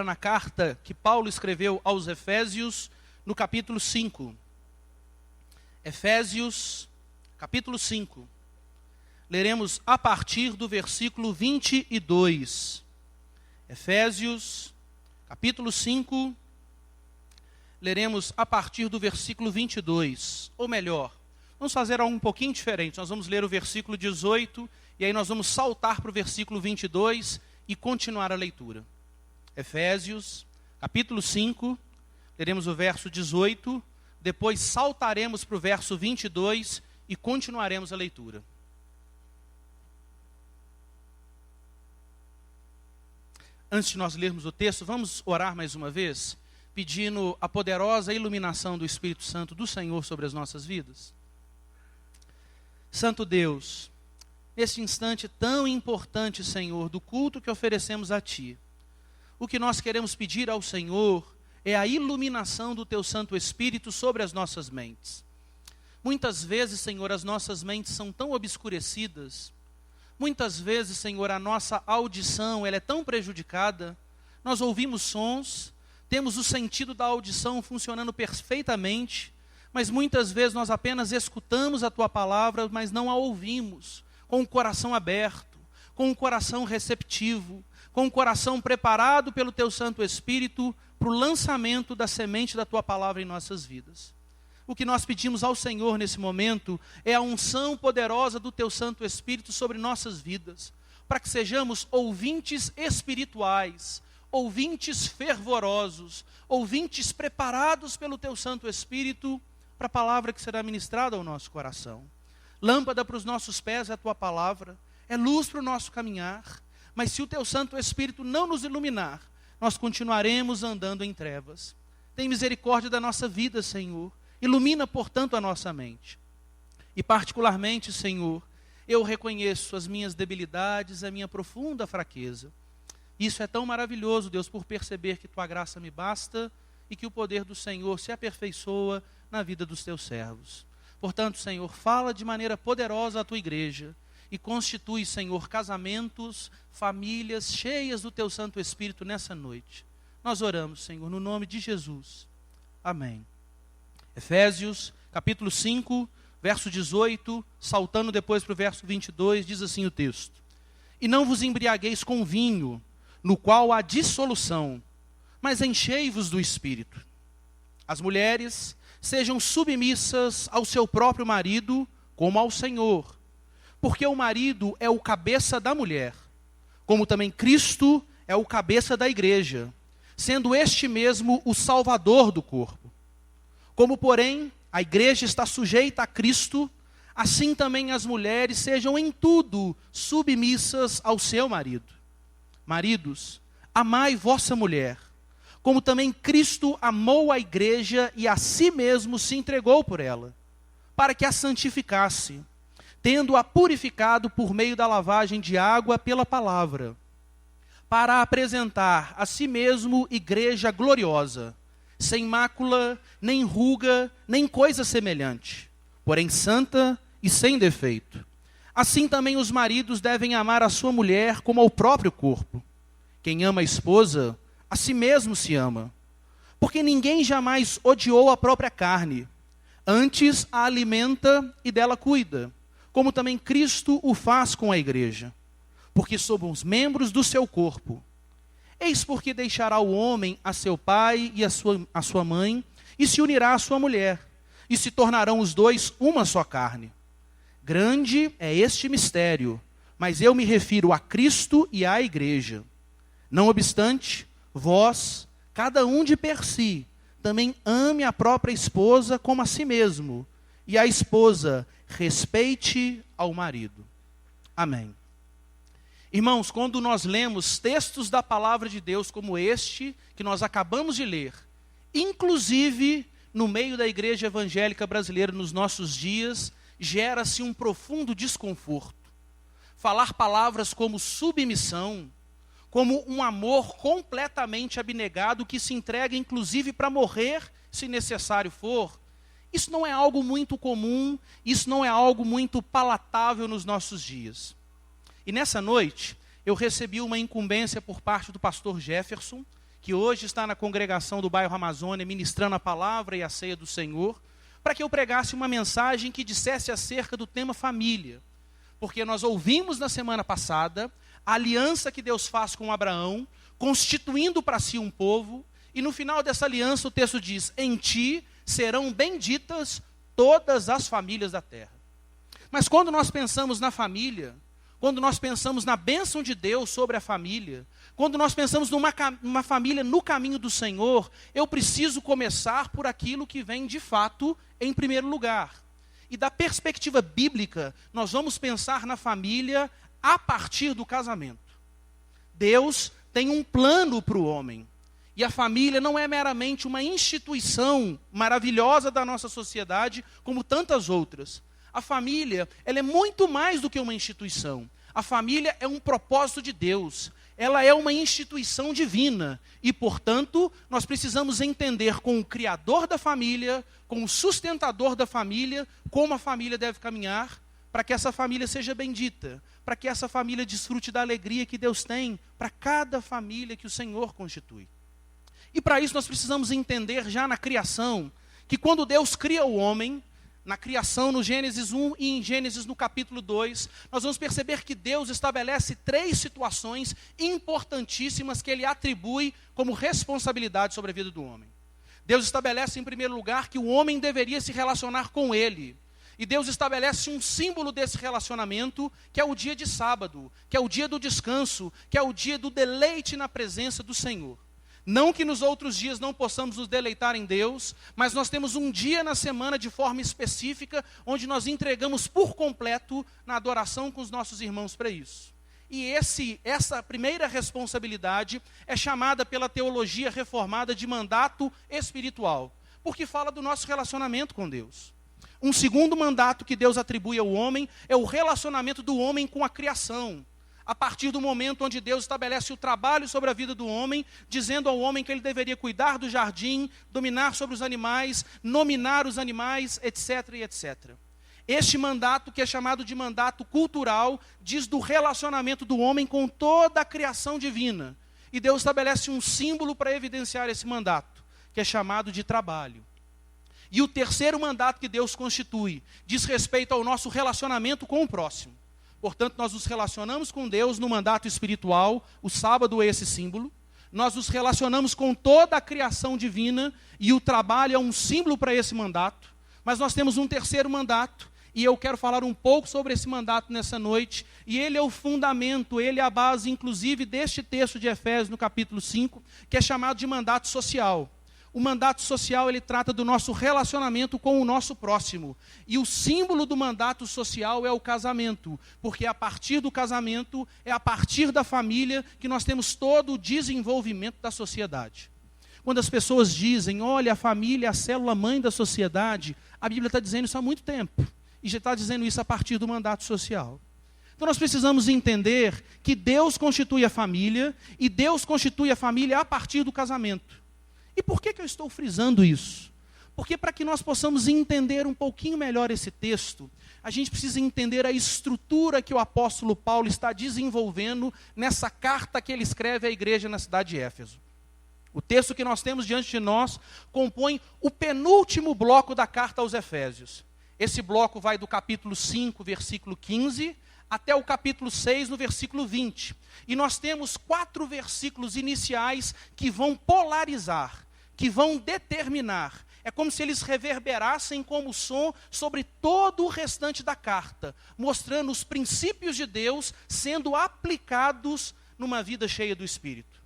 Na carta que Paulo escreveu aos Efésios, no capítulo 5. Efésios, capítulo 5. Leremos a partir do versículo 22. Efésios, capítulo 5. Leremos a partir do versículo 22. Ou melhor, vamos fazer algo um pouquinho diferente. Nós vamos ler o versículo 18 e aí nós vamos saltar para o versículo 22 e continuar a leitura. Efésios, capítulo 5, leremos o verso 18, depois saltaremos para o verso 22 e continuaremos a leitura. Antes de nós lermos o texto, vamos orar mais uma vez, pedindo a poderosa iluminação do Espírito Santo do Senhor sobre as nossas vidas. Santo Deus, nesse instante tão importante, Senhor, do culto que oferecemos a Ti, o que nós queremos pedir ao Senhor é a iluminação do Teu Santo Espírito sobre as nossas mentes. Muitas vezes, Senhor, as nossas mentes são tão obscurecidas. Muitas vezes, Senhor, a nossa audição ela é tão prejudicada. Nós ouvimos sons, temos o sentido da audição funcionando perfeitamente, mas muitas vezes nós apenas escutamos a Tua palavra, mas não a ouvimos com o coração aberto, com o coração receptivo, com o coração preparado pelo Teu Santo Espírito para o lançamento da semente da Tua palavra em nossas vidas. O que nós pedimos ao Senhor nesse momento é a unção poderosa do Teu Santo Espírito sobre nossas vidas, para que sejamos ouvintes espirituais, ouvintes fervorosos, ouvintes preparados pelo Teu Santo Espírito para a palavra que será ministrada ao nosso coração. Lâmpada para os nossos pés é a Tua palavra, é luz para o nosso caminhar. Mas se o Teu Santo Espírito não nos iluminar, nós continuaremos andando em trevas. Tem misericórdia da nossa vida, Senhor. Ilumina, portanto, a nossa mente. E particularmente, Senhor, eu reconheço as minhas debilidades, a minha profunda fraqueza. Isso é tão maravilhoso, Deus, por perceber que Tua graça me basta e que o poder do Senhor se aperfeiçoa na vida dos Teus servos. Portanto, Senhor, fala de maneira poderosa à Tua igreja. E constitui, Senhor, casamentos, famílias cheias do Teu Santo Espírito nessa noite. Nós oramos, Senhor, no nome de Jesus. Amém. Efésios, capítulo 5, verso 18, saltando depois para o verso 22, diz assim o texto. E não vos embriagueis com vinho, no qual há dissolução, mas enchei-vos do Espírito. As mulheres sejam submissas ao seu próprio marido, como ao Senhor. Porque o marido é o cabeça da mulher, como também Cristo é o cabeça da igreja, sendo este mesmo o Salvador do corpo. Como, porém, a igreja está sujeita a Cristo, assim também as mulheres sejam em tudo submissas ao seu marido. Maridos, amai vossa mulher, como também Cristo amou a igreja e a si mesmo se entregou por ela, para que a santificasse, tendo-a purificado por meio da lavagem de água pela palavra, para apresentar a si mesmo igreja gloriosa, sem mácula, nem ruga, nem coisa semelhante, porém santa e sem defeito. Assim também os maridos devem amar a sua mulher como ao próprio corpo. Quem ama a esposa, a si mesmo se ama, porque ninguém jamais odiou a própria carne, antes a alimenta e dela cuida, como também Cristo o faz com a igreja, porque somos membros do seu corpo. Eis porque deixará o homem a seu pai e a sua mãe, e se unirá à sua mulher, e se tornarão os dois uma só carne. Grande é este mistério, mas eu me refiro a Cristo e à igreja. Não obstante, vós, cada um de per si, também ame a própria esposa como a si mesmo, e a esposa respeite ao marido. Amém. Irmãos, quando nós lemos textos da palavra de Deus como este, que nós acabamos de ler, inclusive no meio da igreja evangélica brasileira nos nossos dias, gera-se um profundo desconforto. Falar palavras como submissão, como um amor completamente abnegado que se entrega inclusive para morrer, se necessário for, isso não é algo muito comum, isso não é algo muito palatável nos nossos dias. E nessa noite, eu recebi uma incumbência por parte do pastor Jefferson, que hoje está na congregação do bairro Amazônia, ministrando a palavra e a ceia do Senhor, para que eu pregasse uma mensagem que dissesse acerca do tema família. Porque nós ouvimos na semana passada a aliança que Deus faz com Abraão, constituindo para si um povo, e no final dessa aliança o texto diz: em ti serão benditas todas as famílias da terra. Mas quando nós pensamos na família, quando nós pensamos na bênção de Deus sobre a família, quando nós pensamos numa família no caminho do Senhor, eu preciso começar por aquilo que vem de fato em primeiro lugar. E da perspectiva bíblica, nós vamos pensar na família a partir do casamento. Deus tem um plano para o homem. E a família não é meramente uma instituição maravilhosa da nossa sociedade, como tantas outras. A família, ela é muito mais do que uma instituição. A família é um propósito de Deus. Ela é uma instituição divina. E, portanto, nós precisamos entender com o Criador da família, com o sustentador da família, como a família deve caminhar, para que essa família seja bendita, para que essa família desfrute da alegria que Deus tem para cada família que o Senhor constitui. E para isso nós precisamos entender já na criação, que quando Deus cria o homem, na criação no Gênesis 1 e em Gênesis no capítulo 2, nós vamos perceber que Deus estabelece 3 situações importantíssimas que Ele atribui como responsabilidade sobre a vida do homem. Deus estabelece em primeiro lugar que o homem deveria se relacionar com Ele. E Deus estabelece um símbolo desse relacionamento, que é o dia de sábado, que é o dia do descanso, que é o dia do deleite na presença do Senhor. Não que nos outros dias não possamos nos deleitar em Deus, mas nós temos um dia na semana de forma específica, onde nós entregamos por completo na adoração com os nossos irmãos para isso. E essa primeira responsabilidade é chamada pela teologia reformada de mandato espiritual, porque fala do nosso relacionamento com Deus. Um segundo mandato que Deus atribui ao homem é o relacionamento do homem com a criação. A partir do momento onde Deus estabelece o trabalho sobre a vida do homem, dizendo ao homem que ele deveria cuidar do jardim, dominar sobre os animais, nominar os animais, etc. e etc. Este mandato, que é chamado de mandato cultural, diz do relacionamento do homem com toda a criação divina. E Deus estabelece um símbolo para evidenciar esse mandato, que é chamado de trabalho. E o terceiro mandato que Deus constitui diz respeito ao nosso relacionamento com o próximo. Portanto, nós nos relacionamos com Deus no mandato espiritual, o sábado é esse símbolo. Nós nos relacionamos com toda a criação divina e o trabalho é um símbolo para esse mandato. Mas nós temos um terceiro mandato e eu quero falar um pouco sobre esse mandato nessa noite. E ele é o fundamento, ele é a base, inclusive, deste texto de Efésios, no capítulo 5, que é chamado de mandato social. O mandato social, ele trata do nosso relacionamento com o nosso próximo. E o símbolo do mandato social é o casamento, porque a partir do casamento, é a partir da família que nós temos todo o desenvolvimento da sociedade. Quando as pessoas dizem, olha, a família é a célula-mãe da sociedade, a Bíblia está dizendo isso há muito tempo. E já está dizendo isso a partir do mandato social. Então nós precisamos entender que Deus constitui a família, e Deus constitui a família a partir do casamento. E por que eu estou frisando isso? Porque para que nós possamos entender um pouquinho melhor esse texto, a gente precisa entender a estrutura que o apóstolo Paulo está desenvolvendo nessa carta que ele escreve à igreja na cidade de Éfeso. O texto que nós temos diante de nós compõe o penúltimo bloco da carta aos Efésios. Esse bloco vai do capítulo 5, versículo 15, até o capítulo 6, no versículo 20. E nós temos 4 versículos iniciais que vão polarizar, que vão determinar. É como se eles reverberassem como som sobre todo o restante da carta, mostrando os princípios de Deus sendo aplicados numa vida cheia do Espírito.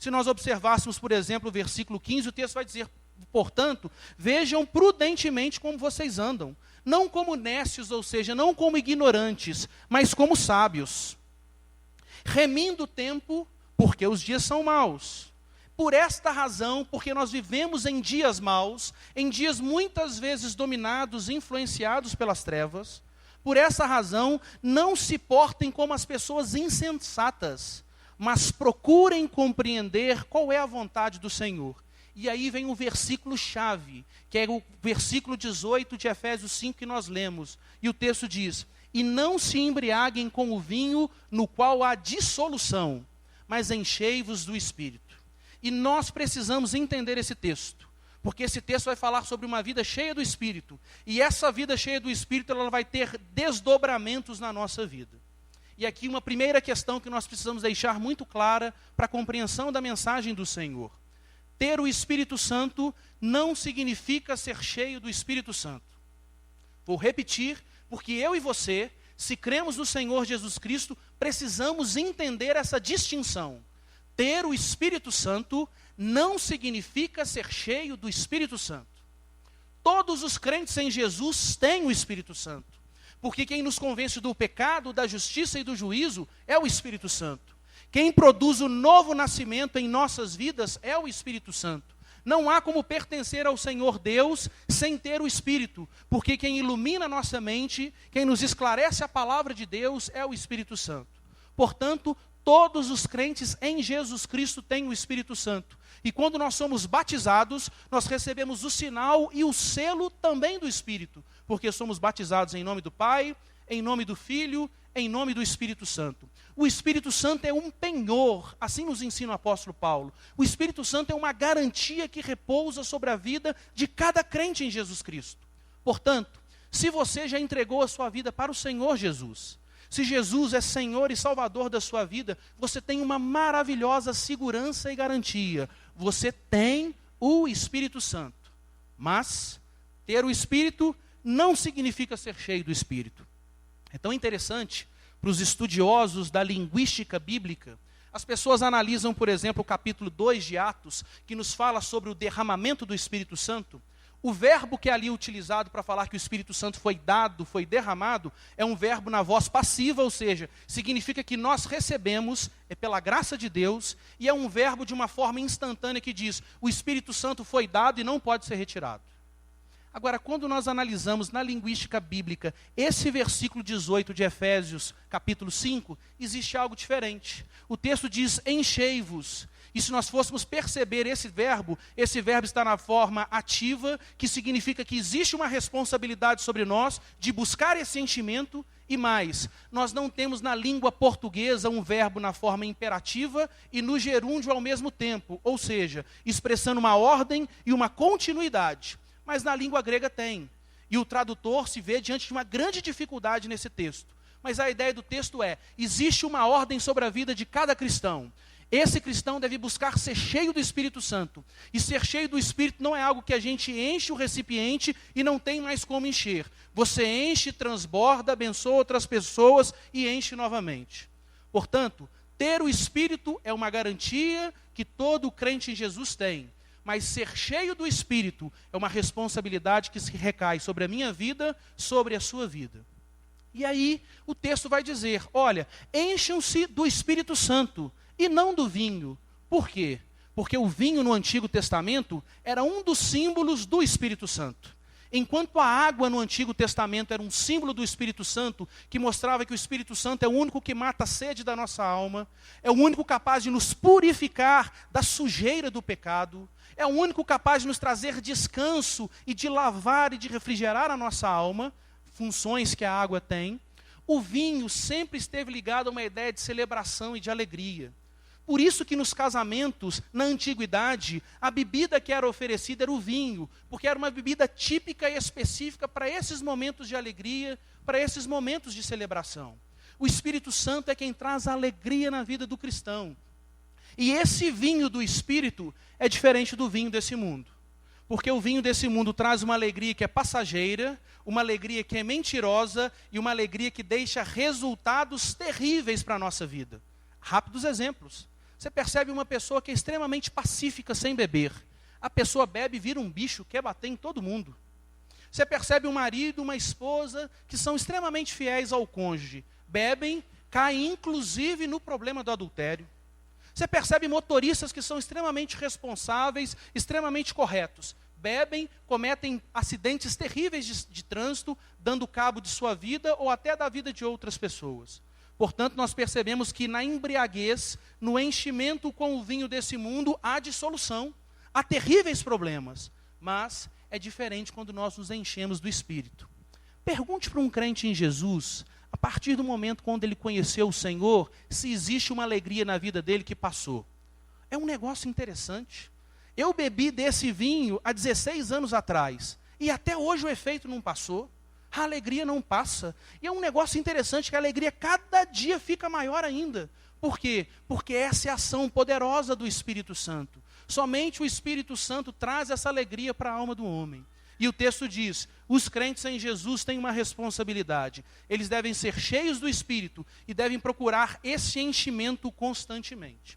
Se nós observássemos, por exemplo, o versículo 15, o texto vai dizer, portanto, vejam prudentemente como vocês andam, não como nécios, ou seja, não como ignorantes, mas como sábios, remindo o tempo, porque os dias são maus. Por esta razão, porque nós vivemos em dias maus, em dias muitas vezes dominados, influenciados pelas trevas, por essa razão, não se portem como as pessoas insensatas, mas procurem compreender qual é a vontade do Senhor. E aí vem o versículo-chave, que é o versículo 18 de Efésios 5 que nós lemos. E o texto diz, e não se embriaguem com o vinho no qual há dissolução, mas enchei-vos do Espírito. E nós precisamos entender esse texto, porque esse texto vai falar sobre uma vida cheia do Espírito. E essa vida cheia do Espírito, ela vai ter desdobramentos na nossa vida. E aqui uma primeira questão que nós precisamos deixar muito clara para a compreensão da mensagem do Senhor. Ter o Espírito Santo não significa ser cheio do Espírito Santo. Vou repetir, porque eu e você, se cremos no Senhor Jesus Cristo, precisamos entender essa distinção. Ter o Espírito Santo não significa ser cheio do Espírito Santo. Todos os crentes em Jesus têm o Espírito Santo, porque quem nos convence do pecado, da justiça e do juízo é o Espírito Santo. Quem produz o novo nascimento em nossas vidas é o Espírito Santo. Não há como pertencer ao Senhor Deus sem ter o Espírito, porque quem ilumina a nossa mente, quem nos esclarece a palavra de Deus é o Espírito Santo. Portanto, todos os crentes em Jesus Cristo têm o Espírito Santo. E quando nós somos batizados, nós recebemos o sinal e o selo também do Espírito, porque somos batizados em nome do Pai, em nome do Filho, em nome do Espírito Santo. O Espírito Santo é um penhor, assim nos ensina o apóstolo Paulo. O Espírito Santo é uma garantia que repousa sobre a vida de cada crente em Jesus Cristo. Portanto, se você já entregou a sua vida para o Senhor Jesus, se Jesus é Senhor e Salvador da sua vida, você tem uma maravilhosa segurança e garantia. Você tem o Espírito Santo. Mas ter o Espírito não significa ser cheio do Espírito. É tão interessante para os estudiosos da linguística bíblica. As pessoas analisam, por exemplo, o capítulo 2 de Atos, que nos fala sobre o derramamento do Espírito Santo. O verbo que é ali utilizado para falar que o Espírito Santo foi dado, foi derramado, é um verbo na voz passiva, ou seja, significa que nós recebemos, é pela graça de Deus, e é um verbo de uma forma instantânea que diz, o Espírito Santo foi dado e não pode ser retirado. Agora, quando nós analisamos na linguística bíblica esse versículo 18 de Efésios, capítulo 5, existe algo diferente. O texto diz, enchei-vos. E se nós fôssemos perceber esse verbo está na forma ativa, que significa que existe uma responsabilidade sobre nós de buscar esse enchimento. E mais, nós não temos na língua portuguesa um verbo na forma imperativa e no gerúndio ao mesmo tempo, ou seja, expressando uma ordem e uma continuidade. Mas na língua grega tem. E o tradutor se vê diante de uma grande dificuldade nesse texto. Mas a ideia do texto é, existe uma ordem sobre a vida de cada cristão. Esse cristão deve buscar ser cheio do Espírito Santo. E ser cheio do Espírito não é algo que a gente enche o recipiente e não tem mais como encher. Você enche, transborda, abençoa outras pessoas e enche novamente. Portanto, ter o Espírito é uma garantia que todo crente em Jesus tem. Mas ser cheio do Espírito é uma responsabilidade que se recai sobre a minha vida, sobre a sua vida. E aí o texto vai dizer, olha, encham-se do Espírito Santo e não do vinho. Por quê? Porque o vinho no Antigo Testamento era um dos símbolos do Espírito Santo. Enquanto a água no Antigo Testamento era um símbolo do Espírito Santo, que mostrava que o Espírito Santo é o único que mata a sede da nossa alma, é o único capaz de nos purificar da sujeira do pecado, é o único capaz de nos trazer descanso e de lavar e de refrigerar a nossa alma, funções que a água tem. O vinho sempre esteve ligado a uma ideia de celebração e de alegria. Por isso que nos casamentos, na antiguidade, a bebida que era oferecida era o vinho, porque era uma bebida típica e específica para esses momentos de alegria, para esses momentos de celebração. O Espírito Santo é quem traz a alegria na vida do cristão. E esse vinho do Espírito é diferente do vinho desse mundo. Porque o vinho desse mundo traz uma alegria que é passageira, uma alegria que é mentirosa e uma alegria que deixa resultados terríveis para a nossa vida. Rápidos exemplos. Você percebe uma pessoa que é extremamente pacífica sem beber. A pessoa bebe e vira um bicho, quer bater em todo mundo. Você percebe um marido, uma esposa que são extremamente fiéis ao cônjuge. Bebem, caem inclusive no problema do adultério. Você percebe motoristas que são extremamente responsáveis, extremamente corretos. Bebem, cometem acidentes terríveis de trânsito, dando cabo de sua vida ou até da vida de outras pessoas. Portanto, nós percebemos que na embriaguez, no enchimento com o vinho desse mundo, há dissolução, há terríveis problemas. Mas é diferente quando nós nos enchemos do Espírito. Pergunte para um crente em Jesus, a partir do momento quando ele conheceu o Senhor, se existe uma alegria na vida dele que passou. É um negócio interessante. Eu bebi desse vinho há 16 anos atrás, e até hoje o efeito não passou, a alegria não passa. E é um negócio interessante que a alegria cada dia fica maior ainda. Por quê? Porque essa é a ação poderosa do Espírito Santo. Somente o Espírito Santo traz essa alegria para a alma do homem. E o texto diz, os crentes em Jesus têm uma responsabilidade. Eles devem ser cheios do Espírito e devem procurar esse enchimento constantemente.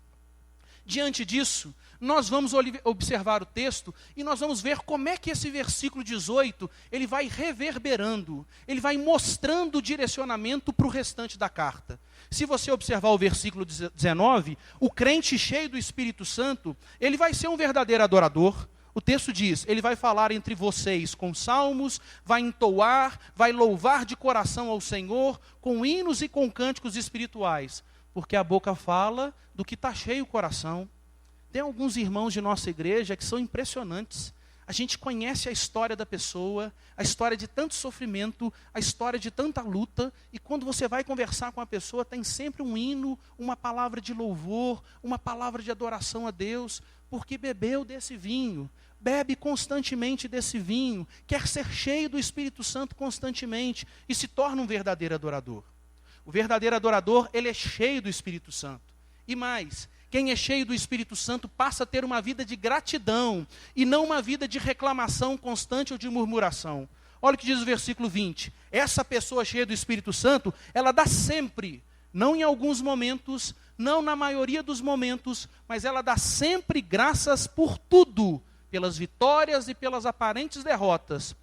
Diante disso, nós vamos observar o texto e nós vamos ver como é que esse versículo 18, ele vai reverberando, ele vai mostrando o direcionamento para o restante da carta. Se você observar o versículo 19, o crente cheio do Espírito Santo, ele vai ser um verdadeiro adorador. O texto diz, ele vai falar entre vocês com salmos, vai entoar, vai louvar de coração ao Senhor, com hinos e com cânticos espirituais. Porque a boca fala do que está cheio o coração. Tem alguns irmãos de nossa igreja que são impressionantes. A gente conhece a história da pessoa, a história de tanto sofrimento, a história de tanta luta, e quando você vai conversar com a pessoa, tem sempre um hino, uma palavra de louvor, uma palavra de adoração a Deus, porque bebeu desse vinho, bebe constantemente desse vinho, quer ser cheio do Espírito Santo constantemente, e se torna um verdadeiro adorador. O verdadeiro adorador, ele é cheio do Espírito Santo. E mais, quem é cheio do Espírito Santo passa a ter uma vida de gratidão e não uma vida de reclamação constante ou de murmuração. Olha o que diz o versículo 20. Essa pessoa cheia do Espírito Santo, ela dá sempre, não em alguns momentos, não na maioria dos momentos, mas ela dá sempre graças por tudo, pelas vitórias e pelas aparentes derrotas,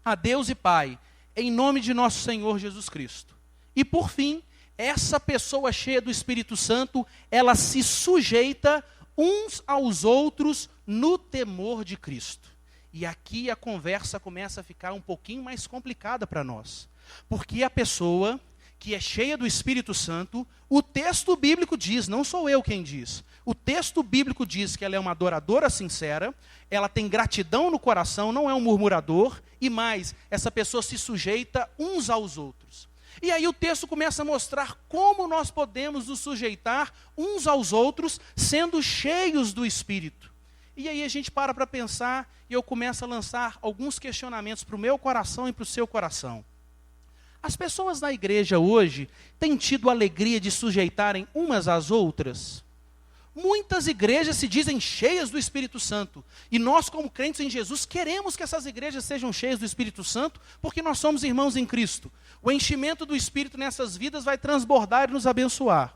a Deus e Pai, em nome de nosso Senhor Jesus Cristo. E por fim, essa pessoa cheia do Espírito Santo, ela se sujeita uns aos outros no temor de Cristo. E aqui a conversa começa a ficar um pouquinho mais complicada para nós. Porque a pessoa que é cheia do Espírito Santo, o texto bíblico diz, não sou eu quem diz, o texto bíblico diz que ela é uma adoradora sincera, ela tem gratidão no coração, não é um murmurador, e mais, essa pessoa se sujeita uns aos outros. E aí o texto começa a mostrar como nós podemos nos sujeitar uns aos outros, sendo cheios do Espírito. E aí a gente para pensar, e eu começo a lançar alguns questionamentos para o meu coração e para o seu coração. As pessoas na igreja hoje têm tido a alegria de sujeitarem umas às outras? Muitas igrejas se dizem cheias do Espírito Santo. E nós, como crentes em Jesus, queremos que essas igrejas sejam cheias do Espírito Santo, porque nós somos irmãos em Cristo. O enchimento do Espírito nessas vidas vai transbordar e nos abençoar.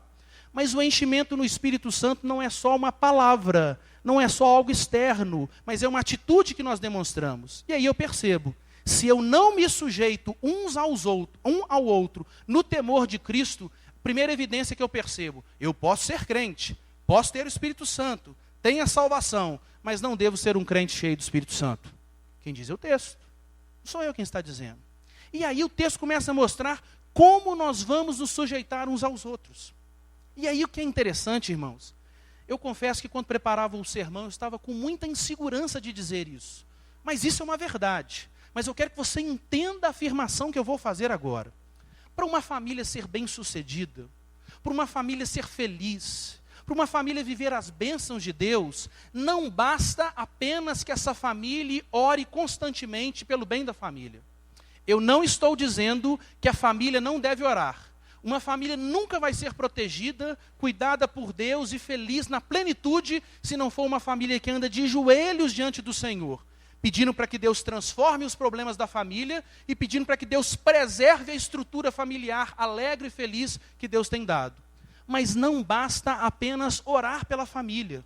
Mas o enchimento no Espírito Santo não é só uma palavra, não é só algo externo, mas é uma atitude que nós demonstramos. E aí eu percebo, se eu não me sujeito um ao outro, no temor de Cristo, primeira evidência que eu percebo, eu posso ser crente, posso ter o Espírito Santo, tenho a salvação, mas não devo ser um crente cheio do Espírito Santo. Quem diz é o texto, não sou eu quem está dizendo. E aí o texto começa a mostrar como nós vamos nos sujeitar uns aos outros. E aí o que é interessante, irmãos, eu confesso que quando preparava o sermão, eu estava com muita insegurança de dizer isso. Mas isso é uma verdade. Mas eu quero que você entenda a afirmação que eu vou fazer agora. Para uma família ser bem-sucedida, para uma família ser feliz, para uma família viver as bênçãos de Deus, não basta apenas que essa família ore constantemente pelo bem da família. Eu não estou dizendo que a família não deve orar. Uma família nunca vai ser protegida, cuidada por Deus e feliz na plenitude, se não for uma família que anda de joelhos diante do Senhor, pedindo para que Deus transforme os problemas da família e pedindo para que Deus preserve a estrutura familiar alegre e feliz que Deus tem dado. Mas não basta apenas orar pela família.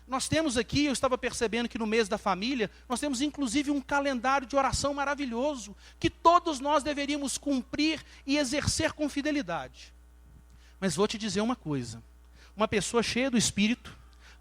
Nós temos aqui, eu estava percebendo que no mês da família, nós temos inclusive um calendário de oração maravilhoso, que todos nós deveríamos cumprir e exercer com fidelidade. Mas vou te dizer uma coisa, uma pessoa cheia do Espírito,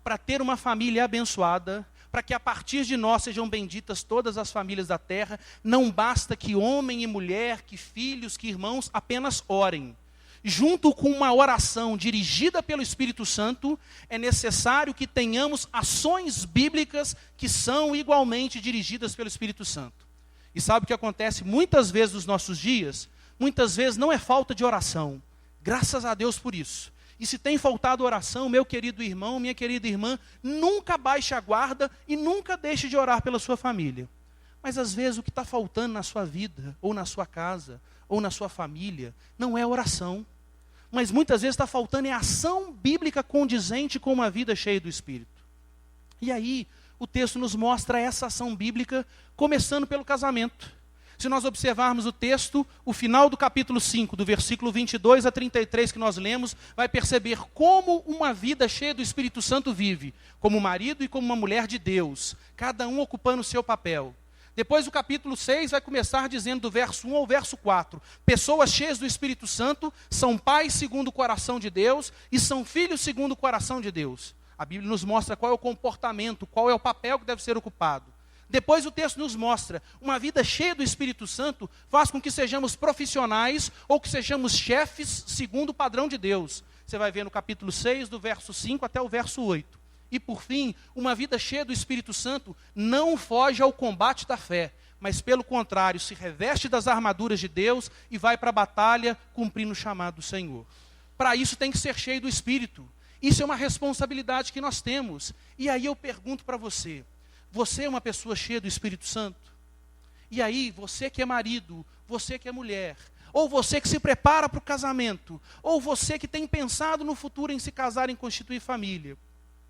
para ter uma família abençoada, para que a partir de nós sejam benditas todas as famílias da terra, não basta que homem e mulher, que filhos, que irmãos apenas orem. Junto com uma oração dirigida pelo Espírito Santo, é necessário que tenhamos ações bíblicas que são igualmente dirigidas pelo Espírito Santo. E sabe o que acontece muitas vezes nos nossos dias? Muitas vezes não é falta de oração. Graças a Deus por isso. E se tem faltado oração, meu querido irmão, minha querida irmã, nunca baixe a guarda e nunca deixe de orar pela sua família. Mas às vezes o que está faltando na sua vida, ou na sua casa, ou na sua família, não é oração. Mas muitas vezes está faltando ação bíblica condizente com uma vida cheia do Espírito. E aí, o texto nos mostra essa ação bíblica, começando pelo casamento. Se nós observarmos o texto, o final do capítulo 5, do versículo 22 a 33 que nós lemos, vai perceber como uma vida cheia do Espírito Santo vive, como marido e como uma mulher de Deus, cada um ocupando o seu papel. Depois o capítulo 6 vai começar dizendo do verso 1 ao verso 4, pessoas cheias do Espírito Santo são pais segundo o coração de Deus e são filhos segundo o coração de Deus. A Bíblia nos mostra qual é o comportamento, qual é o papel que deve ser ocupado. Depois o texto nos mostra, uma vida cheia do Espírito Santo faz com que sejamos profissionais ou que sejamos chefes segundo o padrão de Deus. Você vai ver no capítulo 6, do verso 5 até o verso 8. E por fim, uma vida cheia do Espírito Santo não foge ao combate da fé, mas pelo contrário, se reveste das armaduras de Deus e vai para a batalha cumprindo o chamado do Senhor. Para isso tem que ser cheio do Espírito. Isso é uma responsabilidade que nós temos. E aí eu pergunto para você, você é uma pessoa cheia do Espírito Santo? E aí, você que é marido, você que é mulher, ou você que se prepara para o casamento, ou você que tem pensado no futuro em se casar, em constituir família,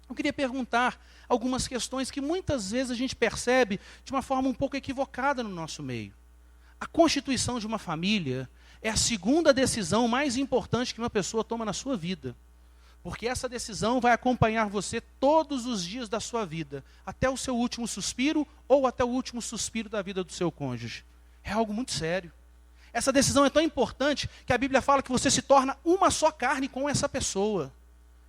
eu queria perguntar algumas questões que muitas vezes a gente percebe de uma forma um pouco equivocada no nosso meio. A constituição de uma família é a segunda decisão mais importante que uma pessoa toma na sua vida. Porque essa decisão vai acompanhar você todos os dias da sua vida, até o seu último suspiro ou até o último suspiro da vida do seu cônjuge. É algo muito sério. Essa decisão é tão importante que a Bíblia fala que você se torna uma só carne com essa pessoa.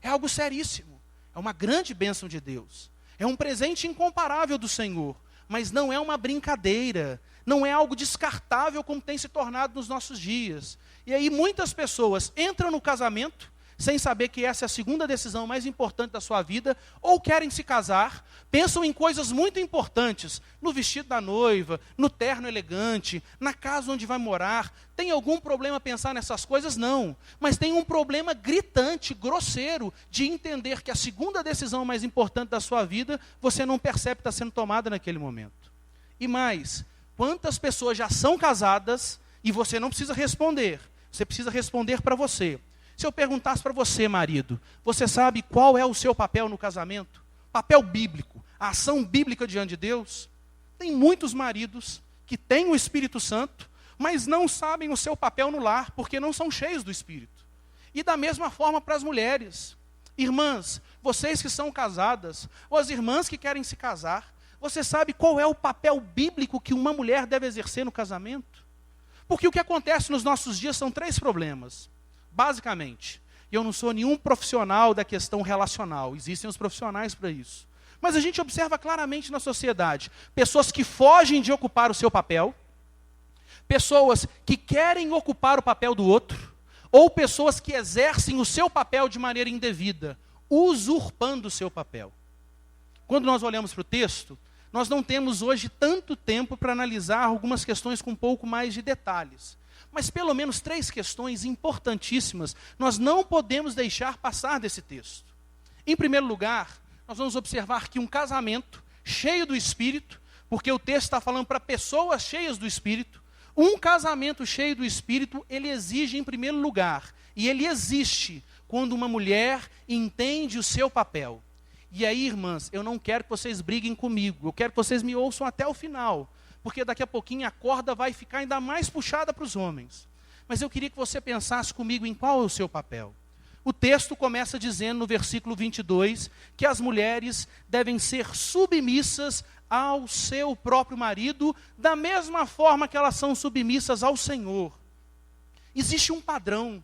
É algo seríssimo. É uma grande bênção de Deus. É um presente incomparável do Senhor. Mas não é uma brincadeira. Não é algo descartável como tem se tornado nos nossos dias. E aí muitas pessoas entram no casamento sem saber que essa é a segunda decisão mais importante da sua vida, ou querem se casar, pensam em coisas muito importantes, no vestido da noiva, no terno elegante, na casa onde vai morar. Tem algum problema pensar nessas coisas? Não. Mas tem um problema gritante, grosseiro, de entender que a segunda decisão mais importante da sua vida, você não percebe que está sendo tomada naquele momento. E mais, quantas pessoas já são casadas e você não precisa responder, você precisa responder para você. Se eu perguntasse para você, marido, você sabe qual é o seu papel no casamento? Papel bíblico, a ação bíblica diante de Deus? Tem muitos maridos que têm o Espírito Santo, mas não sabem o seu papel no lar, porque não são cheios do Espírito. E da mesma forma para as mulheres. Irmãs, vocês que são casadas, ou as irmãs que querem se casar, você sabe qual é o papel bíblico que uma mulher deve exercer no casamento? Porque o que acontece nos nossos dias são 3 problemas. Basicamente, eu não sou nenhum profissional da questão relacional, existem os profissionais para isso. Mas a gente observa claramente na sociedade, pessoas que fogem de ocupar o seu papel, pessoas que querem ocupar o papel do outro, ou pessoas que exercem o seu papel de maneira indevida, usurpando o seu papel. Quando nós olhamos para o texto, nós não temos hoje tanto tempo para analisar algumas questões com um pouco mais de detalhes. Mas pelo menos 3 questões importantíssimas nós não podemos deixar passar desse texto. Em primeiro lugar, nós vamos observar que um casamento cheio do Espírito, porque o texto está falando para pessoas cheias do Espírito, um casamento cheio do Espírito, ele exige em primeiro lugar, e ele existe quando uma mulher entende o seu papel. E aí, irmãs, eu não quero que vocês briguem comigo, eu quero que vocês me ouçam até o final, porque daqui a pouquinho a corda vai ficar ainda mais puxada para os homens. Mas eu queria que você pensasse comigo em qual é o seu papel. O texto começa dizendo no versículo 22 que as mulheres devem ser submissas ao seu próprio marido, da mesma forma que elas são submissas ao Senhor. Existe um padrão.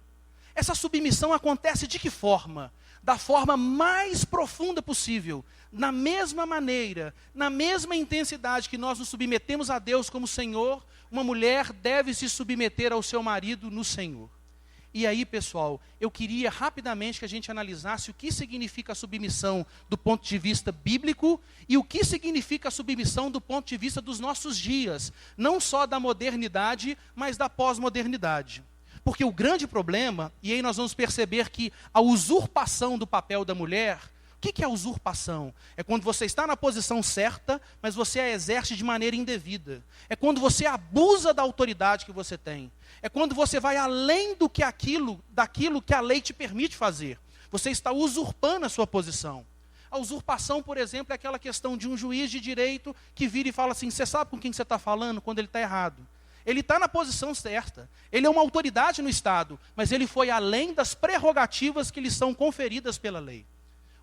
Essa submissão acontece de que forma? Da forma mais profunda possível, na mesma maneira, na mesma intensidade que nós nos submetemos a Deus como Senhor, uma mulher deve se submeter ao seu marido no Senhor. E aí, pessoal, eu queria rapidamente que a gente analisasse o que significa a submissão do ponto de vista bíblico e o que significa a submissão do ponto de vista dos nossos dias, não só da modernidade, mas da pós-modernidade. Porque o grande problema, e aí nós vamos perceber que a usurpação do papel da mulher, o que é a usurpação? É quando você está na posição certa, mas você a exerce de maneira indevida. É quando você abusa da autoridade que você tem. É quando você vai além daquilo que a lei te permite fazer. Você está usurpando a sua posição. A usurpação, por exemplo, é aquela questão de um juiz de direito que vira e fala assim, você sabe com quem você está falando quando ele está errado? Ele está na posição certa, ele é uma autoridade no Estado, mas ele foi além das prerrogativas que lhe são conferidas pela lei.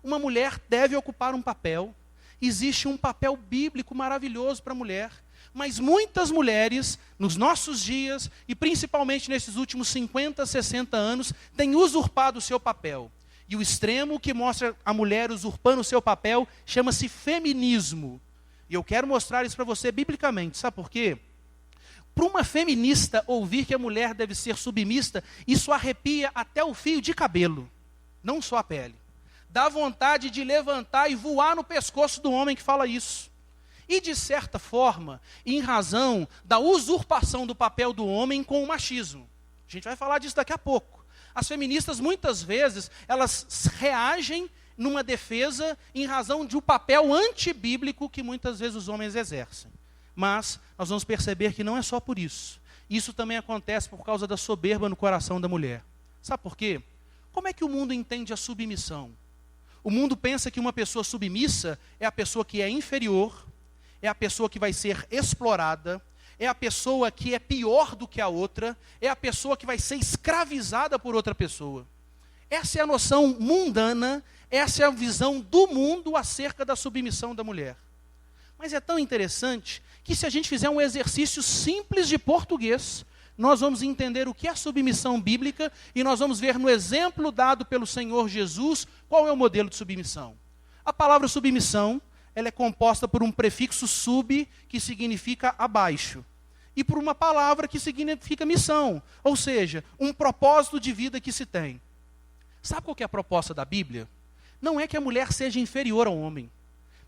Uma mulher deve ocupar um papel, existe um papel bíblico maravilhoso para a mulher, mas muitas mulheres, nos nossos dias, e principalmente nesses últimos 50, 60 anos, têm usurpado o seu papel. E o extremo que mostra a mulher usurpando o seu papel chama-se feminismo. E eu quero mostrar isso para você biblicamente, sabe por quê? Para uma feminista ouvir que a mulher deve ser submissa, isso arrepia até o fio de cabelo, não só a pele. Dá vontade de levantar e voar no pescoço do homem que fala isso. E de certa forma, em razão da usurpação do papel do homem com o machismo. A gente vai falar disso daqui a pouco. As feministas muitas vezes, elas reagem numa defesa em razão de um papel antibíblico que muitas vezes os homens exercem. Mas nós vamos perceber que não é só por isso. Isso também acontece por causa da soberba no coração da mulher. Sabe por quê? Como é que o mundo entende a submissão? O mundo pensa que uma pessoa submissa é a pessoa que é inferior, é a pessoa que vai ser explorada, é a pessoa que é pior do que a outra, é a pessoa que vai ser escravizada por outra pessoa. Essa é a noção mundana, essa é a visão do mundo acerca da submissão da mulher. Mas é tão interessante que se a gente fizer um exercício simples de português, nós vamos entender o que é submissão bíblica e nós vamos ver no exemplo dado pelo Senhor Jesus qual é o modelo de submissão. A palavra submissão, ela é composta por um prefixo sub, que significa abaixo, e por uma palavra que significa missão, ou seja, um propósito de vida que se tem. Sabe qual que é a proposta da Bíblia? Não é que a mulher seja inferior ao homem.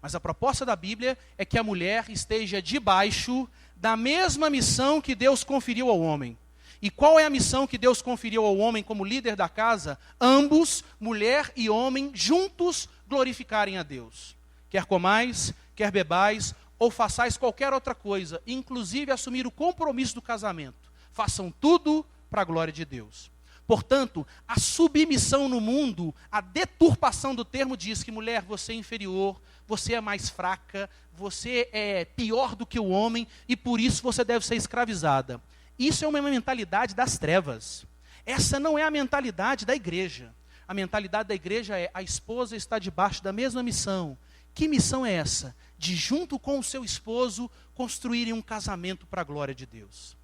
Mas a proposta da Bíblia é que a mulher esteja debaixo da mesma missão que Deus conferiu ao homem. E qual é a missão que Deus conferiu ao homem como líder da casa? Ambos, mulher e homem, juntos glorificarem a Deus. Quer comais, quer bebais, ou façais qualquer outra coisa, inclusive assumir o compromisso do casamento. Façam tudo para a glória de Deus. Portanto, a submissão no mundo, a deturpação do termo diz que mulher, você é inferior, você é mais fraca, você é pior do que o homem e por isso você deve ser escravizada. Isso é uma mentalidade das trevas. Essa não é a mentalidade da igreja. A mentalidade da igreja é a esposa está debaixo da mesma missão. Que missão é essa? De junto com o seu esposo construírem um casamento para a glória de Deus.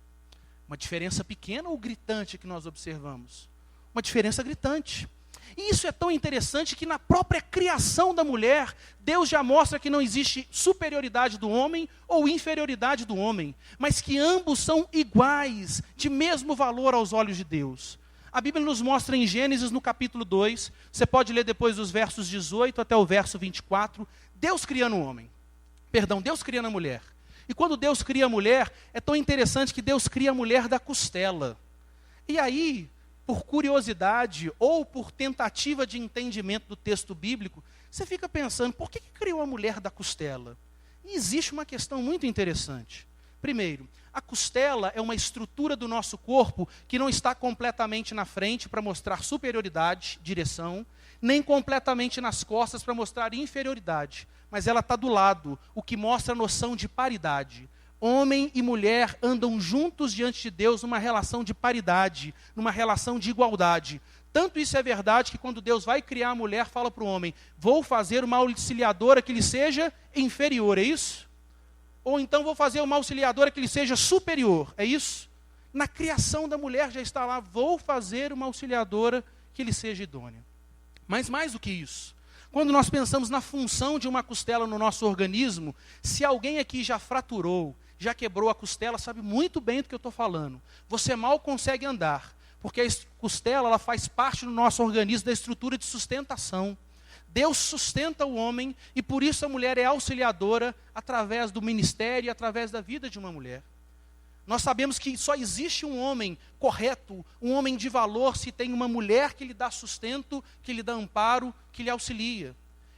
Uma diferença pequena ou gritante que nós observamos? Uma diferença gritante. E isso é tão interessante que na própria criação da mulher, Deus já mostra que não existe superioridade do homem ou inferioridade do homem, mas que ambos são iguais, de mesmo valor aos olhos de Deus. A Bíblia nos mostra em Gênesis, no capítulo 2, você pode ler depois dos versos 18 até o verso 24, Deus criando o homem. Deus criando a mulher. E quando Deus cria a mulher, é tão interessante que Deus cria a mulher da costela. E aí, por curiosidade ou por tentativa de entendimento do texto bíblico, você fica pensando, por que criou a mulher da costela? E existe uma questão muito interessante. Primeiro, a costela é uma estrutura do nosso corpo que não está completamente na frente para mostrar superioridade, direção, nem completamente nas costas para mostrar inferioridade, mas ela está do lado, o que mostra a noção de paridade. Homem e mulher andam juntos diante de Deus numa relação de paridade, numa relação de igualdade. Tanto isso é verdade que quando Deus vai criar a mulher, fala para o homem, vou fazer uma auxiliadora que lhe seja inferior, é isso? Ou então vou fazer uma auxiliadora que lhe seja superior, é isso? Na criação da mulher já está lá, vou fazer uma auxiliadora que lhe seja idônea. Mas mais do que isso, quando nós pensamos na função de uma costela no nosso organismo, se alguém aqui já fraturou, já quebrou a costela, sabe muito bem do que eu estou falando. Você mal consegue andar, porque a costela ela faz parte do nosso organismo da estrutura de sustentação. Deus sustenta o homem e por isso a mulher é auxiliadora através do ministério e através da vida de uma mulher. Nós sabemos que só existe um homem correto, um homem de valor, se tem uma mulher que lhe dá sustento, que lhe dá amparo, que lhe auxilia.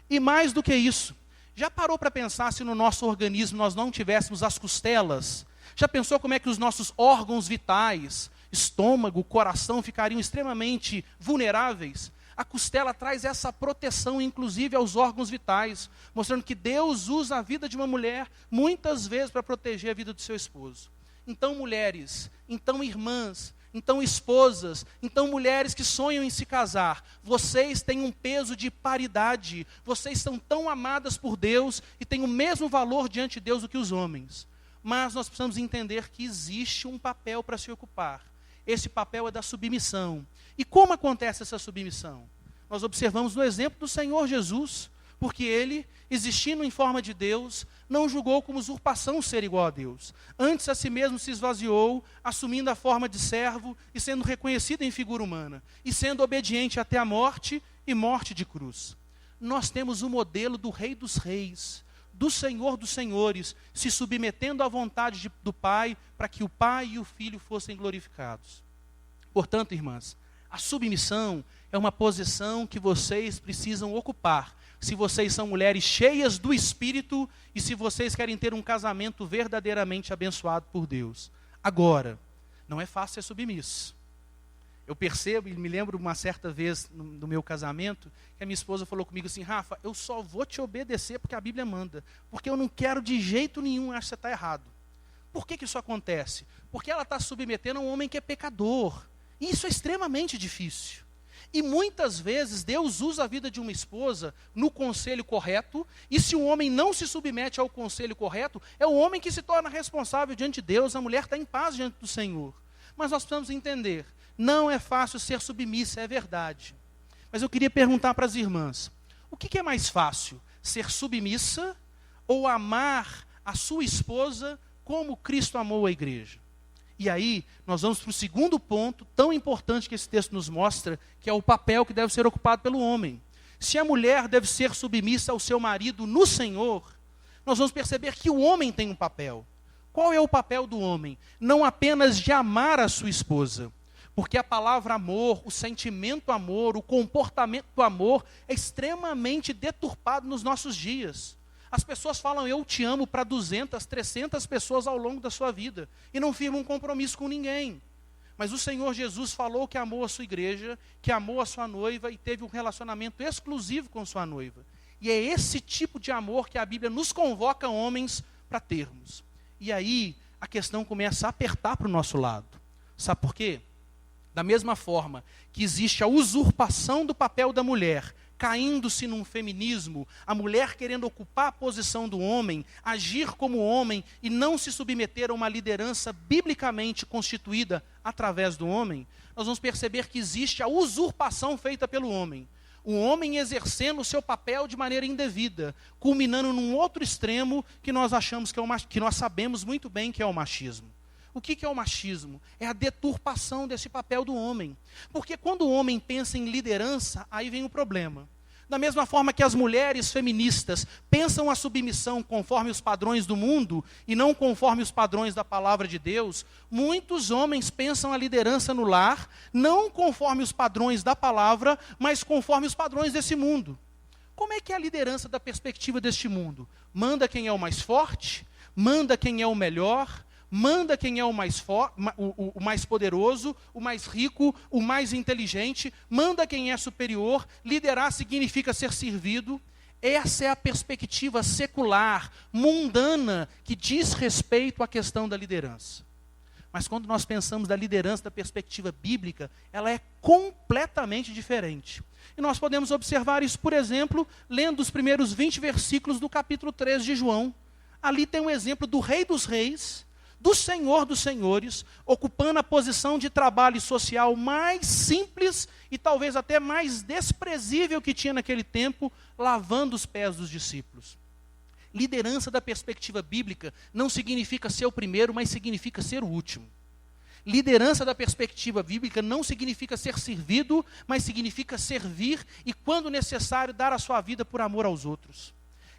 E mais do que isso, já parou para pensar se no nosso organismo nós não tivéssemos as costelas? Já pensou como é que os nossos órgãos vitais, estômago, coração, ficariam extremamente vulneráveis? A costela traz essa proteção, inclusive, aos órgãos vitais, mostrando que Deus usa a vida de uma mulher, muitas vezes, para proteger a vida do seu esposo. Então, mulheres, então irmãs, então esposas, então mulheres que sonham em se casar, vocês têm um peso de paridade, vocês são tão amadas por Deus e têm o mesmo valor diante de Deus do que os homens. Mas nós precisamos entender que existe um papel para se ocupar. Esse papel é da submissão. E como acontece essa submissão? Nós observamos no exemplo do Senhor Jesus, porque ele, existindo em forma de Deus, não julgou como usurpação ser igual a Deus. Antes a si mesmo se esvaziou, assumindo a forma de servo e sendo reconhecido em figura humana, e sendo obediente até a morte e morte de cruz. Nós temos o modelo do Rei dos Reis, do Senhor dos Senhores, se submetendo à vontade do Pai, para que o Pai e o Filho fossem glorificados. Portanto, irmãs, a submissão é uma posição que vocês precisam ocupar, se vocês são mulheres cheias do Espírito e se vocês querem ter um casamento verdadeiramente abençoado por Deus. Agora, não é fácil ser submisso. Eu percebo e me lembro uma certa vez no meu casamento, que a minha esposa falou comigo assim: Rafa, eu só vou te obedecer porque a Bíblia manda, porque eu não quero de jeito nenhum, acho que você está errado. Por que isso acontece? Porque ela está submetendo a um homem que é pecador. E isso é extremamente difícil. E muitas vezes Deus usa a vida de uma esposa no conselho correto, e se o homem não se submete ao conselho correto, é o homem que se torna responsável diante de Deus, a mulher está em paz diante do Senhor. Mas nós precisamos entender, não é fácil ser submissa, é verdade. Mas eu queria perguntar para as irmãs, o que é mais fácil? Ser submissa ou amar a sua esposa como Cristo amou a igreja? E aí, nós vamos para o segundo ponto, tão importante que esse texto nos mostra, que é o papel que deve ser ocupado pelo homem. Se a mulher deve ser submissa ao seu marido no Senhor, nós vamos perceber que o homem tem um papel. Qual é o papel do homem? Não apenas de amar a sua esposa, porque a palavra amor, o sentimento amor, o comportamento do amor é extremamente deturpado nos nossos dias. As pessoas falam eu te amo para 200, 300 pessoas ao longo da sua vida e não firmam um compromisso com ninguém. Mas o Senhor Jesus falou que amou a sua igreja, que amou a sua noiva e teve um relacionamento exclusivo com sua noiva. E é esse tipo de amor que a Bíblia nos convoca, homens, para termos. E aí a questão começa a apertar para o nosso lado. Sabe por quê? Da mesma forma que existe a usurpação do papel da mulher, caindo-se num feminismo, a mulher querendo ocupar a posição do homem, agir como homem e não se submeter a uma liderança biblicamente constituída através do homem, nós vamos perceber que existe a usurpação feita pelo homem. O homem exercendo o seu papel de maneira indevida, culminando num outro extremo que nós achamos que nós sabemos muito bem que é o machismo. O que é o machismo? É a deturpação desse papel do homem. Porque quando o homem pensa em liderança, aí vem o problema. Da mesma forma que as mulheres feministas pensam a submissão conforme os padrões do mundo e não conforme os padrões da palavra de Deus, muitos homens pensam a liderança no lar, não conforme os padrões da palavra, mas conforme os padrões desse mundo. Como é que é a liderança da perspectiva deste mundo? Manda quem é o mais forte? Manda quem é o melhor? Manda quem é o mais poderoso, o mais rico, o mais inteligente, manda quem é superior, liderar significa ser servido. Essa é a perspectiva secular, mundana, que diz respeito à questão da liderança. Mas quando nós pensamos da liderança da perspectiva bíblica, ela é completamente diferente. E nós podemos observar isso, por exemplo, lendo os primeiros 20 versículos do capítulo 3 de João. Ali tem um exemplo do Rei dos Reis, do Senhor dos Senhores, ocupando a posição de trabalho social mais simples e talvez até mais desprezível que tinha naquele tempo, lavando os pés dos discípulos. Liderança da perspectiva bíblica não significa ser o primeiro, mas significa ser o último. Liderança da perspectiva bíblica não significa ser servido, mas significa servir e, quando necessário, dar a sua vida por amor aos outros.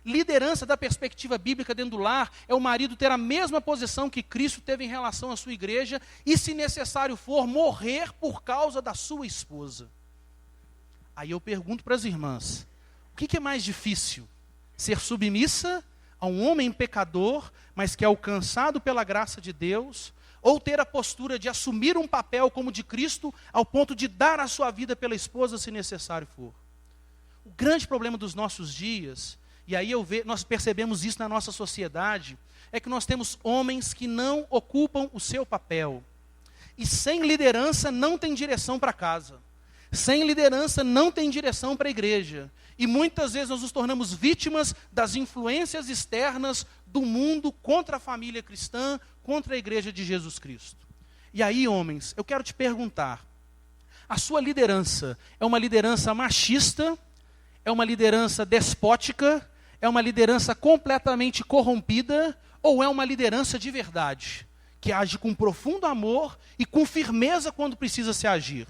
Liderança da perspectiva bíblica dentro do lar é o marido ter a mesma posição que Cristo teve em relação à sua igreja e, se necessário for, morrer por causa da sua esposa. Aí eu pergunto para as irmãs, o que é mais difícil? Ser submissa a um homem pecador, mas que é alcançado pela graça de Deus, ou ter a postura de assumir um papel como de Cristo, ao ponto de dar a sua vida pela esposa, se necessário for? O grande problema dos nossos dias, e aí nós percebemos isso na nossa sociedade, é que nós temos homens que não ocupam o seu papel. E sem liderança não tem direção para casa. Sem liderança não tem direção para a igreja. E muitas vezes nós nos tornamos vítimas das influências externas do mundo contra a família cristã, contra a igreja de Jesus Cristo. E aí, homens, eu quero te perguntar, a sua liderança é uma liderança machista? É uma liderança despótica? É uma liderança completamente corrompida? Ou é uma liderança de verdade, que age com profundo amor e com firmeza quando precisa se agir?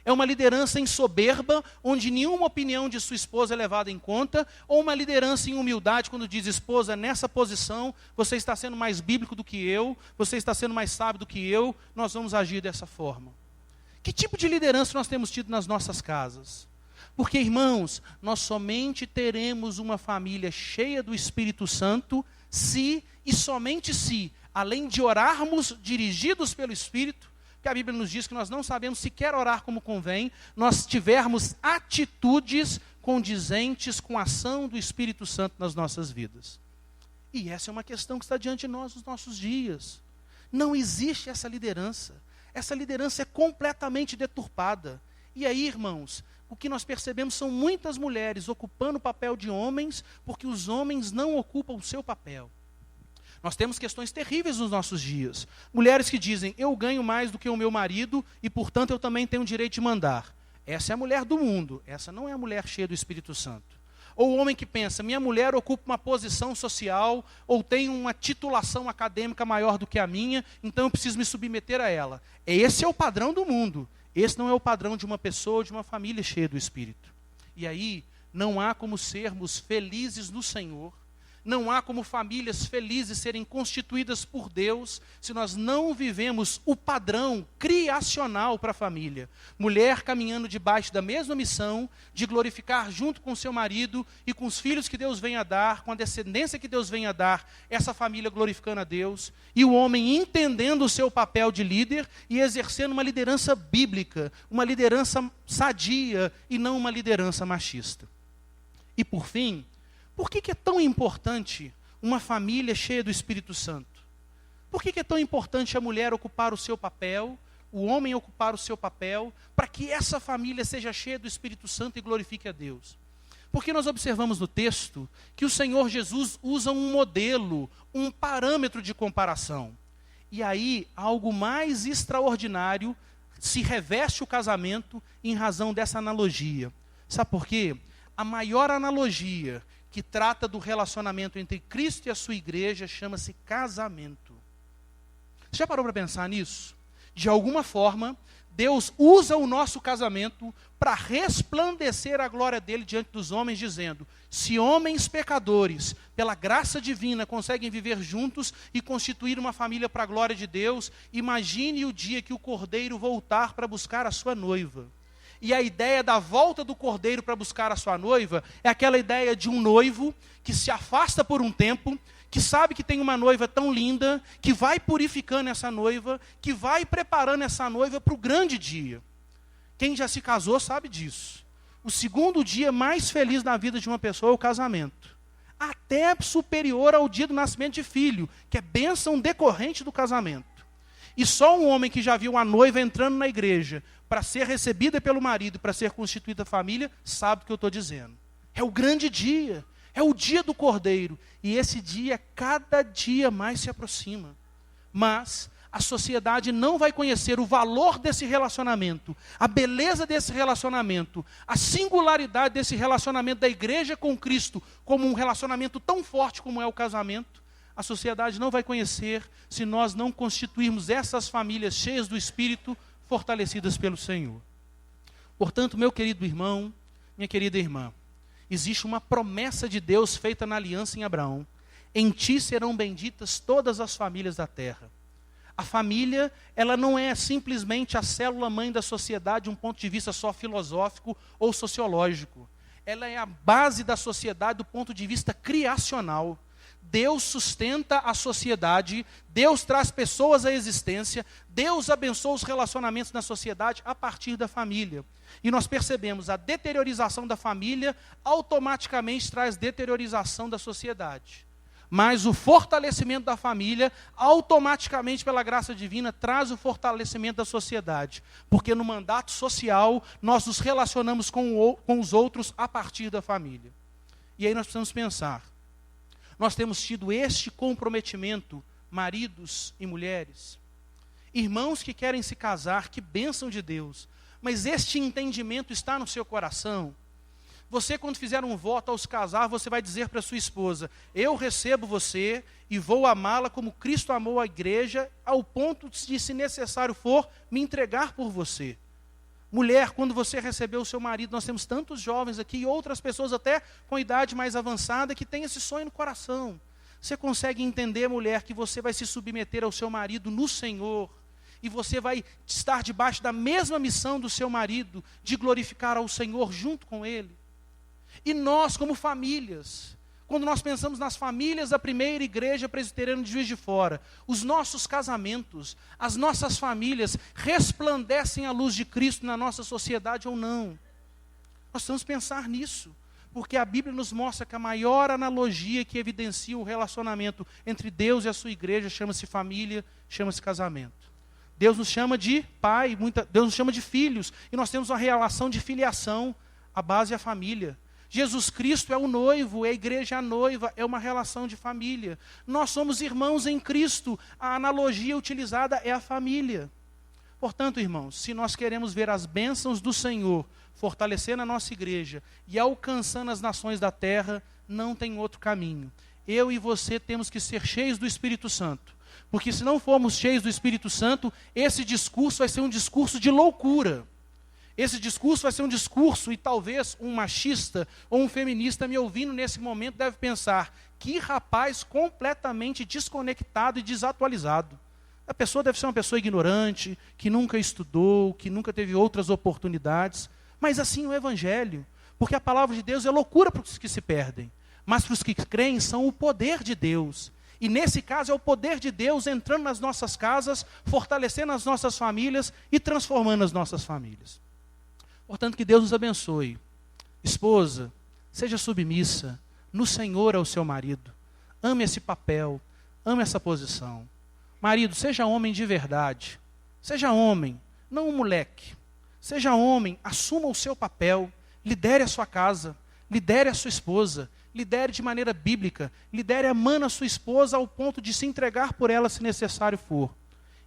É uma liderança em soberba, onde nenhuma opinião de sua esposa é levada em conta? Ou uma liderança em humildade, quando diz, esposa, nessa posição, você está sendo mais bíblico do que eu, você está sendo mais sábio do que eu, nós vamos agir dessa forma? Que tipo de liderança nós temos tido nas nossas casas? Porque, irmãos, nós somente teremos uma família cheia do Espírito Santo se, e somente se, além de orarmos dirigidos pelo Espírito, que a Bíblia nos diz que nós não sabemos sequer orar como convém, nós tivermos atitudes condizentes com a ação do Espírito Santo nas nossas vidas. E essa é uma questão que está diante de nós nos nossos dias. Não existe essa liderança. Essa liderança é completamente deturpada. E aí, irmãos, o que nós percebemos são muitas mulheres ocupando o papel de homens, porque os homens não ocupam o seu papel. Nós temos questões terríveis nos nossos dias. Mulheres que dizem, eu ganho mais do que o meu marido e, portanto, eu também tenho o direito de mandar. Essa é a mulher do mundo, essa não é a mulher cheia do Espírito Santo. Ou o homem que pensa, minha mulher ocupa uma posição social, ou tem uma titulação acadêmica maior do que a minha, então eu preciso me submeter a ela. Esse é o padrão do mundo. Esse não é o padrão de uma pessoa, de uma família cheia do Espírito. E aí, não há como sermos felizes no Senhor, não há como famílias felizes serem constituídas por Deus se nós não vivemos o padrão criacional para a família. Mulher caminhando debaixo da mesma missão de glorificar junto com seu marido e com os filhos que Deus vem a dar, com a descendência que Deus vem a dar, essa família glorificando a Deus. E o homem entendendo o seu papel de líder e exercendo uma liderança bíblica, uma liderança sadia e não uma liderança machista. E por fim, por que é tão importante uma família cheia do Espírito Santo? Por que é tão importante a mulher ocupar o seu papel, o homem ocupar o seu papel, para que essa família seja cheia do Espírito Santo e glorifique a Deus? Porque nós observamos no texto que o Senhor Jesus usa um modelo, um parâmetro de comparação. E aí, algo mais extraordinário se reveste o casamento em razão dessa analogia. Sabe por quê? A maior analogia que trata do relacionamento entre Cristo e a sua igreja chama-se casamento. Você já parou para pensar nisso? De alguma forma, Deus usa o nosso casamento para resplandecer a glória dele diante dos homens, dizendo, se homens pecadores, pela graça divina, conseguem viver juntos e constituir uma família para a glória de Deus, imagine o dia que o Cordeiro voltar para buscar a sua noiva. E a ideia da volta do Cordeiro para buscar a sua noiva é aquela ideia de um noivo que se afasta por um tempo, que sabe que tem uma noiva tão linda, que vai purificando essa noiva, que vai preparando essa noiva para o grande dia. Quem já se casou sabe disso. O segundo dia mais feliz na vida de uma pessoa é o casamento. Até superior ao dia do nascimento de filho, que é bênção decorrente do casamento. E só um homem que já viu a noiva entrando na igreja para ser recebida pelo marido, para ser constituída a família, sabe o que eu estou dizendo. É o grande dia, é o dia do Cordeiro. E esse dia, cada dia mais se aproxima. Mas a sociedade não vai conhecer o valor desse relacionamento, a beleza desse relacionamento, a singularidade desse relacionamento da igreja com Cristo, como um relacionamento tão forte como é o casamento. A sociedade não vai conhecer se nós não constituirmos essas famílias cheias do Espírito, fortalecidas pelo Senhor. Portanto, meu querido irmão, minha querida irmã, existe uma promessa de Deus feita na aliança em Abraão. Em ti serão benditas todas as famílias da terra. A família, ela não é simplesmente a célula-mãe da sociedade, de um ponto de vista só filosófico ou sociológico. Ela é a base da sociedade do ponto de vista criacional. Deus sustenta a sociedade, Deus traz pessoas à existência, Deus abençoa os relacionamentos na sociedade a partir da família. E nós percebemos a deteriorização da família automaticamente traz deteriorização da sociedade. Mas o fortalecimento da família, automaticamente, pela graça divina, traz o fortalecimento da sociedade. Porque no mandato social, nós nos relacionamos com os outros a partir da família. E aí nós precisamos pensar. Nós temos tido este comprometimento, maridos e mulheres. Irmãos que querem se casar, que bênção de Deus. Mas este entendimento está no seu coração. Você, quando fizer um voto ao se casar, você vai dizer para sua esposa: eu recebo você e vou amá-la como Cristo amou a igreja, ao ponto de, se necessário for, me entregar por você. Mulher, quando você recebeu o seu marido, nós temos tantos jovens aqui e outras pessoas até com idade mais avançada que têm esse sonho no coração. Você consegue entender, mulher, que você vai se submeter ao seu marido no Senhor e você vai estar debaixo da mesma missão do seu marido, de glorificar ao Senhor junto com ele? E nós, como famílias, quando nós pensamos nas famílias da primeira igreja presbiteriana de Juiz de Fora, os nossos casamentos, as nossas famílias resplandecem a luz de Cristo na nossa sociedade ou não? Nós precisamos pensar nisso, porque a Bíblia nos mostra que a maior analogia que evidencia o relacionamento entre Deus e a sua igreja chama-se família, chama-se casamento. Deus nos chama de pai, Deus nos chama de filhos, e nós temos uma relação de filiação, a base é a família. Jesus Cristo é o noivo, a igreja é a noiva, é uma relação de família. Nós somos irmãos em Cristo, a analogia utilizada é a família. Portanto, irmãos, se nós queremos ver as bênçãos do Senhor fortalecendo a nossa igreja e alcançando as nações da terra, não tem outro caminho. Eu e você temos que ser cheios do Espírito Santo. Porque se não formos cheios do Espírito Santo, esse discurso vai ser um discurso de loucura. Esse discurso vai ser um discurso, e talvez um machista ou um feminista me ouvindo nesse momento deve pensar: que rapaz completamente desconectado e desatualizado. A pessoa deve ser uma pessoa ignorante, que nunca estudou, que nunca teve outras oportunidades. Mas assim o Evangelho, porque a palavra de Deus é loucura para os que se perdem, mas para os que creem são o poder de Deus. E nesse caso é o poder de Deus entrando nas nossas casas, fortalecendo as nossas famílias e transformando as nossas famílias. Portanto, que Deus nos abençoe. Esposa, seja submissa no Senhor ao seu marido. Ame esse papel, ame essa posição. Marido, seja homem de verdade. Seja homem, não um moleque. Seja homem, assuma o seu papel, lidere a sua casa, lidere a sua esposa, lidere de maneira bíblica, lidere amando a sua esposa ao ponto de se entregar por ela se necessário for.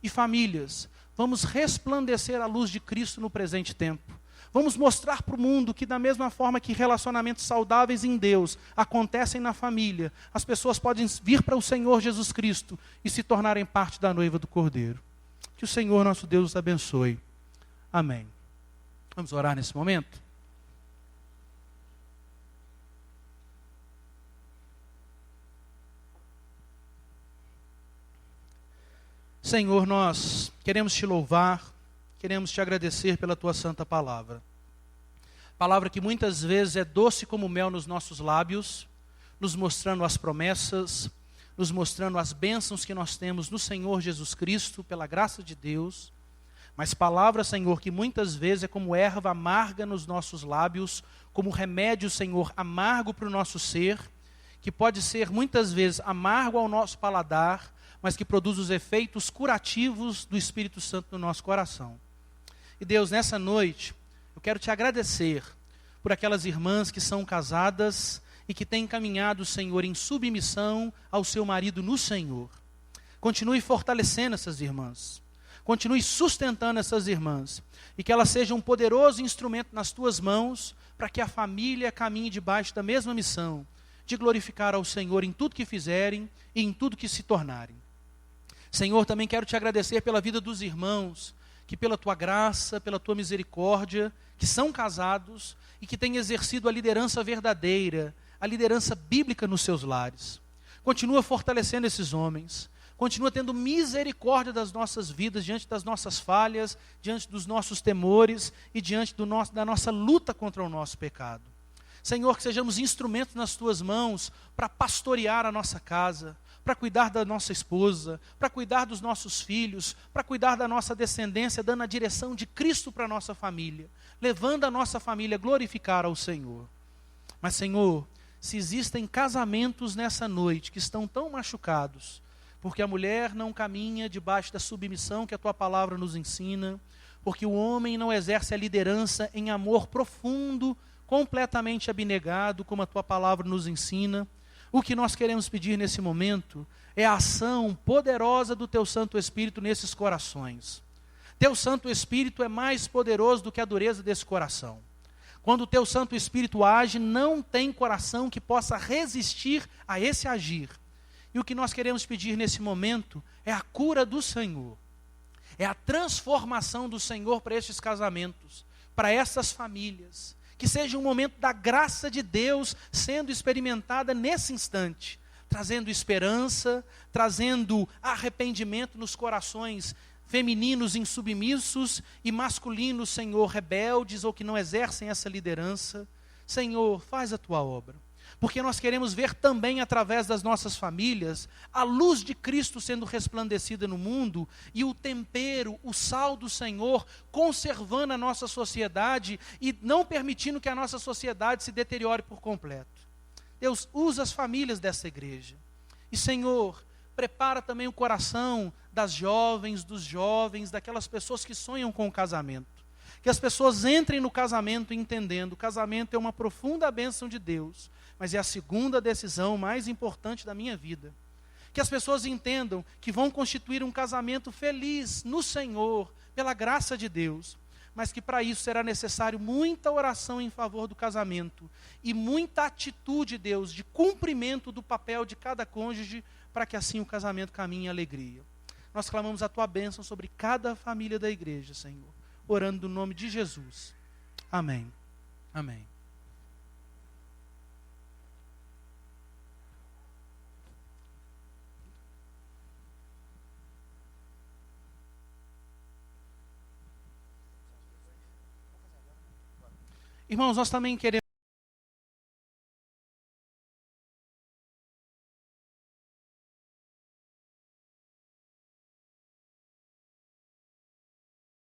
E famílias, vamos resplandecer a luz de Cristo no presente tempo. Vamos mostrar para o mundo que da mesma forma que relacionamentos saudáveis em Deus acontecem na família, as pessoas podem vir para o Senhor Jesus Cristo e se tornarem parte da noiva do Cordeiro. Que o Senhor nosso Deus os abençoe. Amém. Vamos orar nesse momento? Senhor, nós queremos te louvar, queremos te agradecer pela tua santa palavra. Palavra que muitas vezes é doce como mel nos nossos lábios, nos mostrando as promessas, nos mostrando as bênçãos que nós temos no Senhor Jesus Cristo, pela graça de Deus. Mas palavra, Senhor, que muitas vezes é como erva amarga nos nossos lábios, como remédio, Senhor, amargo para o nosso ser, que pode ser muitas vezes amargo ao nosso paladar, mas que produz os efeitos curativos do Espírito Santo no nosso coração. E Deus, nessa noite, eu quero te agradecer por aquelas irmãs que são casadas e que têm caminhado, Senhor, em submissão ao seu marido no Senhor. Continue fortalecendo essas irmãs. Continue sustentando essas irmãs. E que elas sejam um poderoso instrumento nas tuas mãos para que a família caminhe debaixo da mesma missão, de glorificar ao Senhor em tudo que fizerem e em tudo que se tornarem. Senhor, também quero te agradecer pela vida dos irmãos que pela tua graça, pela tua misericórdia, que são casados e que têm exercido a liderança verdadeira, a liderança bíblica nos seus lares. Continua fortalecendo esses homens, continua tendo misericórdia das nossas vidas, diante das nossas falhas, diante dos nossos temores e diante da nossa luta contra o nosso pecado. Senhor, que sejamos instrumentos nas tuas mãos para pastorear a nossa casa, para cuidar da nossa esposa, para cuidar dos nossos filhos, para cuidar da nossa descendência, dando a direção de Cristo para a nossa família, levando a nossa família a glorificar ao Senhor. Mas, Senhor, se existem casamentos nessa noite que estão tão machucados, porque a mulher não caminha debaixo da submissão que a tua palavra nos ensina, porque o homem não exerce a liderança em amor profundo, completamente abnegado, como a tua palavra nos ensina, o que nós queremos pedir nesse momento é a ação poderosa do teu Santo Espírito nesses corações. Teu Santo Espírito é mais poderoso do que a dureza desse coração. Quando o teu Santo Espírito age, não tem coração que possa resistir a esse agir. E o que nós queremos pedir nesse momento é a cura do Senhor. É a transformação do Senhor para estes casamentos, para essas famílias. Que seja um momento da graça de Deus sendo experimentada nesse instante, trazendo esperança, trazendo arrependimento nos corações femininos insubmissos e masculinos, Senhor, rebeldes ou que não exercem essa liderança. Senhor, faz a tua obra, porque nós queremos ver também através das nossas famílias a luz de Cristo sendo resplandecida no mundo e o tempero, o sal do Senhor conservando a nossa sociedade e não permitindo que a nossa sociedade se deteriore por completo. Deus, usa as famílias dessa igreja. E, Senhor, prepara também o coração das jovens, dos jovens, daquelas pessoas que sonham com o casamento. Que as pessoas entrem no casamento entendendo, o casamento é uma profunda bênção de Deus, mas é a segunda decisão mais importante da minha vida. Que as pessoas entendam que vão constituir um casamento feliz no Senhor, pela graça de Deus, mas que para isso será necessário muita oração em favor do casamento e muita atitude, Deus, de cumprimento do papel de cada cônjuge, para que assim o casamento caminhe em alegria. Nós clamamos a tua bênção sobre cada família da igreja, Senhor, orando no nome de Jesus. Amém. Amém. Irmãos, nós também queremos